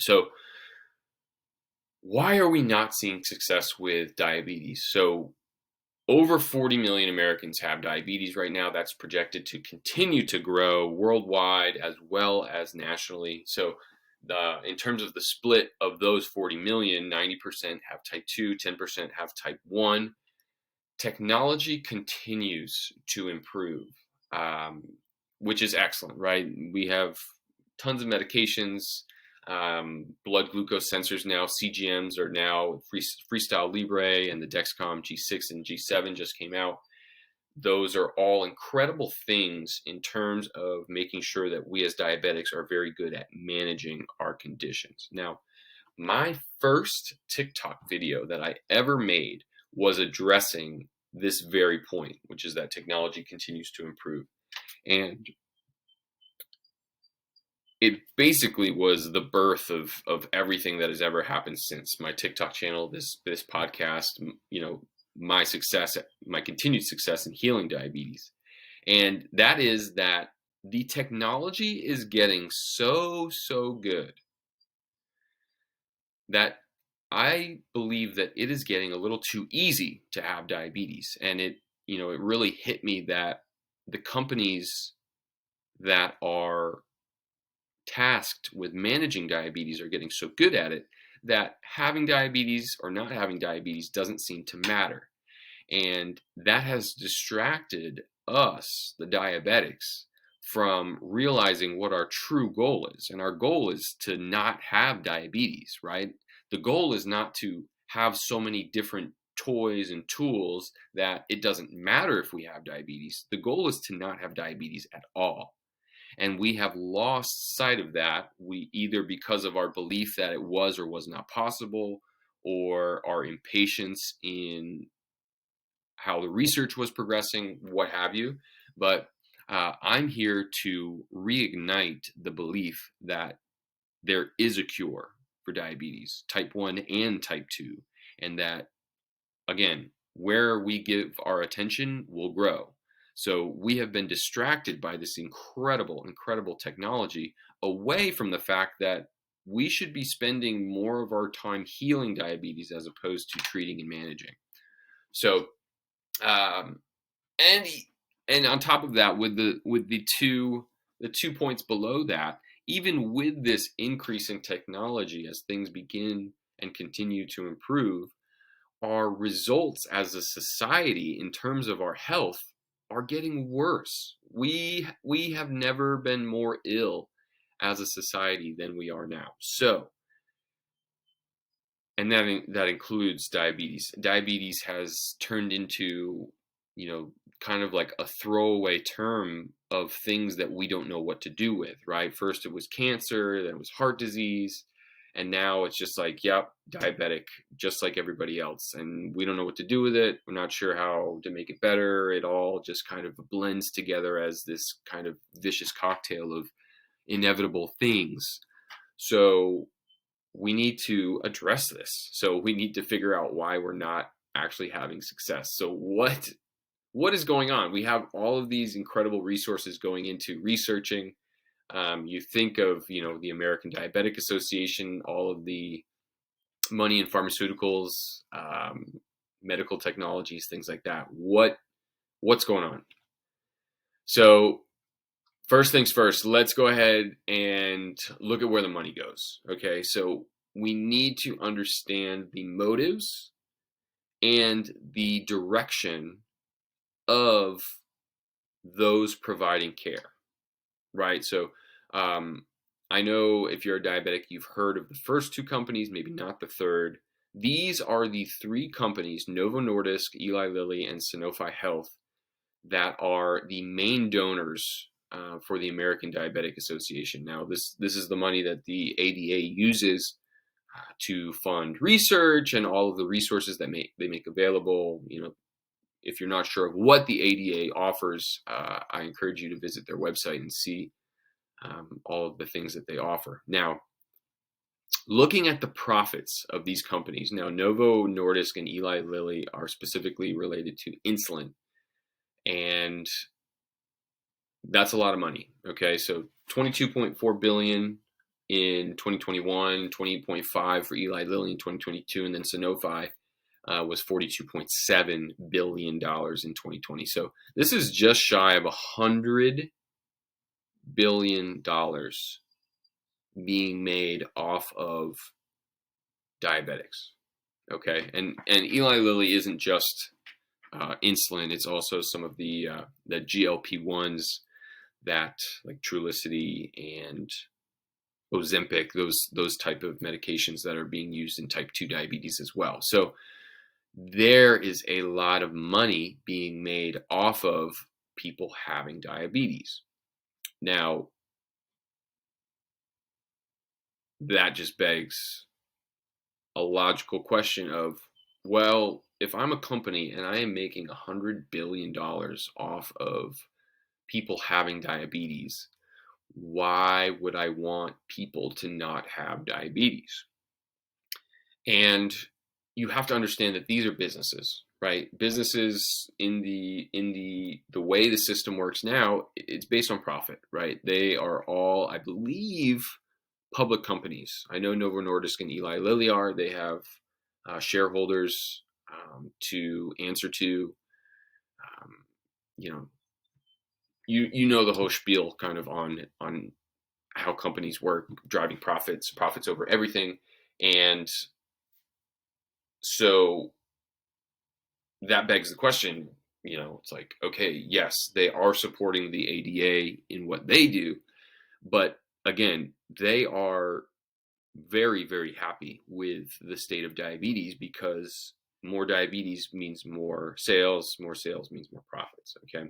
So why are we not seeing success with diabetes? So over 40 million Americans have diabetes right now. That's projected to continue to grow worldwide as well as nationally. So in terms of the split of those 40 million, 90% have type 2, 10% have type 1. Technology continues to improve, which is excellent, right? We have tons of medications, blood glucose sensors now. CGMs are now Freestyle Libre, and the Dexcom G6 and G7 just came out. Those are all incredible things in terms of making sure that we as diabetics are very good at managing our conditions. Now, my first TikTok video that I ever made was addressing this very point, which is that technology continues to improve. And it basically was the birth of everything that has ever happened since. My TikTok channel, this podcast, my success, my continued success in healing diabetes. And that is that the technology is getting so good that I believe that it is getting a little too easy to have diabetes. And it really hit me that the companies that are tasked with managing diabetes are getting so good at it that having diabetes or not having diabetes doesn't seem to matter. And that has distracted us, the diabetics, from realizing what our true goal is. And our goal is to not have diabetes, right? The goal is not to have so many different toys and tools that it doesn't matter if we have diabetes. The goal is to not have diabetes at all. And we have lost sight of that. We either because of our belief that it was or was not possible, or our impatience in how the research was progressing, what have you. But I'm here to reignite the belief that there is a cure for diabetes, type 1 and type 2. And that, again, where we give our attention will grow. So we have been distracted by this incredible technology away from the fact that we should be spending more of our time healing diabetes as opposed to treating and managing. So, and on top of that, with the two points below that, even with this increasing technology as things begin and continue to improve, our results as a society in terms of our health are getting worse. We have never been more ill as a society than we are now. So, and that includes diabetes. Diabetes has turned into, kind of like a throwaway term of things that we don't know what to do with, right? First it was cancer, then it was heart disease, and now it's just like, yep, diabetic, just like everybody else. And we don't know what to do with it. We're not sure how to make it better. It all just kind of blends together as this kind of vicious cocktail of inevitable things. So we need to address this. So we need to figure out why we're not actually having success. So what is going on? We have all of these incredible resources going into researching. You think of, the American Diabetic Association, all of the money in pharmaceuticals, medical technologies, things like that. What's going on? So first things first, let's go ahead and look at where the money goes. Okay, so we need to understand the motives and the direction of those providing care, right? So I know if you're a diabetic, you've heard of the first two companies, maybe not the third. These are the three companies, Novo Nordisk, Eli Lilly, and Sanofi Health, that are the main donors for the American Diabetic Association. Now, this is the money that the ADA uses to fund research and all of the resources that they make available. If you're not sure of what the ADA offers, I encourage you to visit their website and see all of the things that they offer. Now, looking at the profits of these companies, now Novo Nordisk and Eli Lilly are specifically related to insulin, and that's a lot of money. Okay, so 22.4 billion in 2021, 28.5 for Eli Lilly in 2022, and then Sanofi was $42.7 billion in 2020. So this is just shy of $100 billion being made off of diabetics. Okay, and Eli Lilly isn't just insulin; it's also some of the GLP-1s that, like Trulicity and Ozempic, those type of medications that are being used in type 2 diabetes as well. So there is a lot of money being made off of people having diabetes. Now, that just begs a logical question of, well, if I'm a company and I am making $100 billion off of people having diabetes, why would I want people to not have diabetes? And you have to understand that these are businesses, right? Businesses in the way the system works now, it's based on profit, right? They are all, I believe, public companies. I know Novo Nordisk and Eli Lilly are. They have shareholders to answer to. You know, you know the whole spiel kind of on how companies work, driving profits over everything, and so that begs the question. It's like, okay, yes, they are supporting the ADA in what they do, but again, they are very, very happy with the state of diabetes because more diabetes means more sales means more profits. Okay.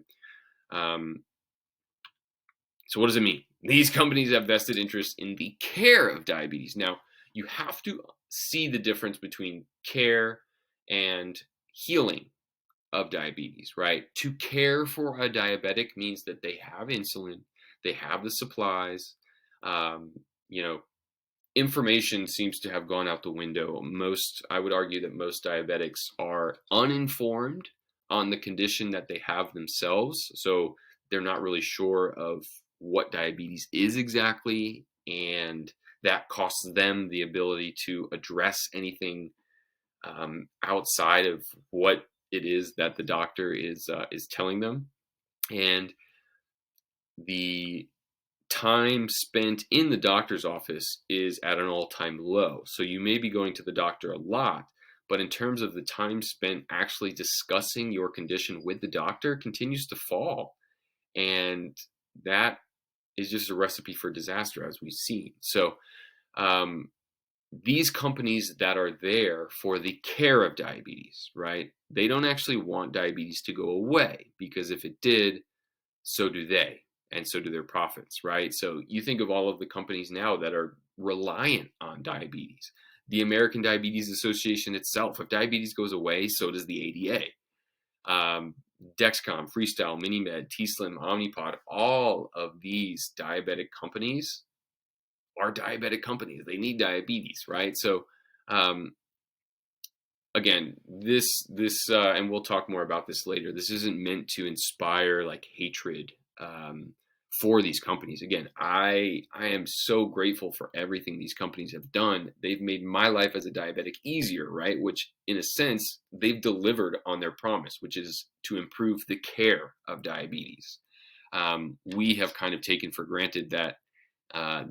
So what does it mean? These companies have vested interest in the care of diabetes. Now, you have to see the difference between care and healing of diabetes, right? To care for a diabetic means that they have insulin, they have the supplies. You know, information seems to have gone out the window. I would argue that most diabetics are uninformed on the condition that they have themselves. So they're not really sure of what diabetes is exactly, and that costs them the ability to address anything outside of what it is that the doctor is telling them. And the time spent in the doctor's office is at an all-time low. So you may be going to the doctor a lot, but in terms of the time spent actually discussing your condition with the doctor continues to fall. And that is just a recipe for disaster, as we've seen. So these companies that are there for the care of diabetes, right? They don't actually want diabetes to go away, because if it did, so do they, and so do their profits, right? So you think of all of the companies now that are reliant on diabetes. The American Diabetes Association itself, if diabetes goes away, so does the ADA. Dexcom, Freestyle, MiniMed, T-Slim, Omnipod, all of these diabetic companies are diabetic companies. They need diabetes, right? So again, this and we'll talk more about this later, this isn't meant to inspire like hatred for these companies. Again, I am so grateful for everything these companies have done. They've made my life as a diabetic easier, right? Which in a sense, they've delivered on their promise, which is to improve the care of diabetes. We have kind of taken for granted that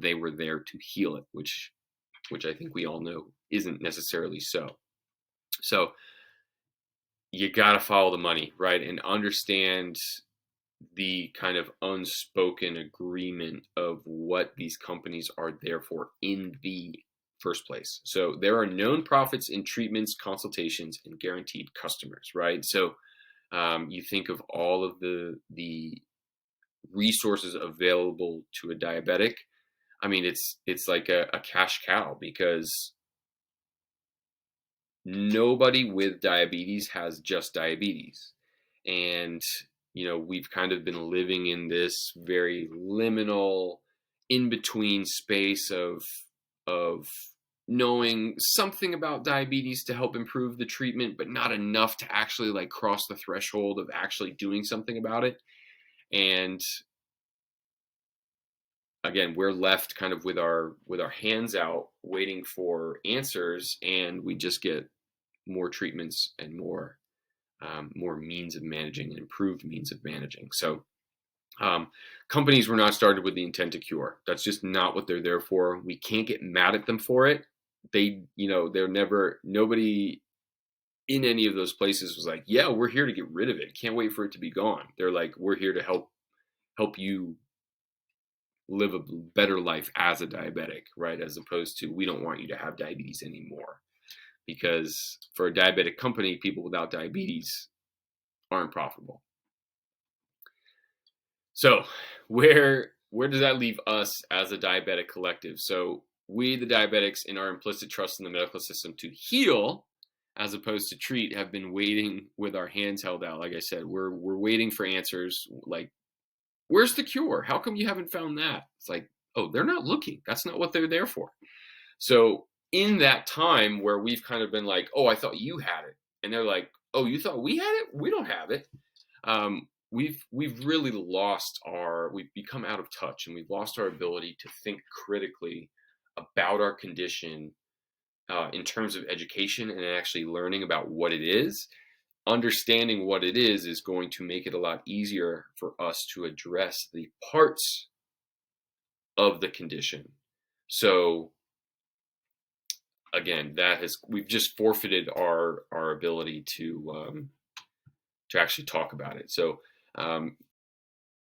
they were there to heal it, which I think we all know isn't necessarily so. So you got to follow the money, right? And understand the kind of unspoken agreement of what these companies are there for in the first place. So there are known profits in treatments, consultations, and guaranteed customers, right? So you think of all of the resources available to a diabetic. I mean, it's like a cash cow, because nobody with diabetes has just diabetes. And, we've kind of been living in this very liminal, in-between space of knowing something about diabetes to help improve the treatment, but not enough to actually like cross the threshold of actually doing something about it. And again, we're left kind of with our hands out, waiting for answers, and we just get more treatments and more means of managing and improved means of managing. So companies were not started with the intent to cure. That's just not what they're there for. We can't get mad at them for it. They're never, nobody in any of those places was like, yeah, we're here to get rid of it. Can't wait for it to be gone. They're like, we're here to help you live a better life as a diabetic, right? As opposed to, we don't want you to have diabetes anymore. Because for a diabetic company, people without diabetes aren't profitable. So where does that leave us as a diabetic collective? So we, the diabetics, in our implicit trust in the medical system to heal as opposed to treat, have been waiting with our hands held out. Like I said, we're waiting for answers. Like, where's the cure? How come you haven't found that? It's like, oh, they're not looking. That's not what they're there for. So in that time where we've kind of been like, oh, I thought you had it, and they're like, oh, you thought we had it? We don't have it. We've really we've become out of touch, and we've lost our ability to think critically about our condition in terms of education and actually learning about what it is. Understanding what it is going to make it a lot easier for us to address the parts of the condition. So again, we've just forfeited our ability to actually talk about it. So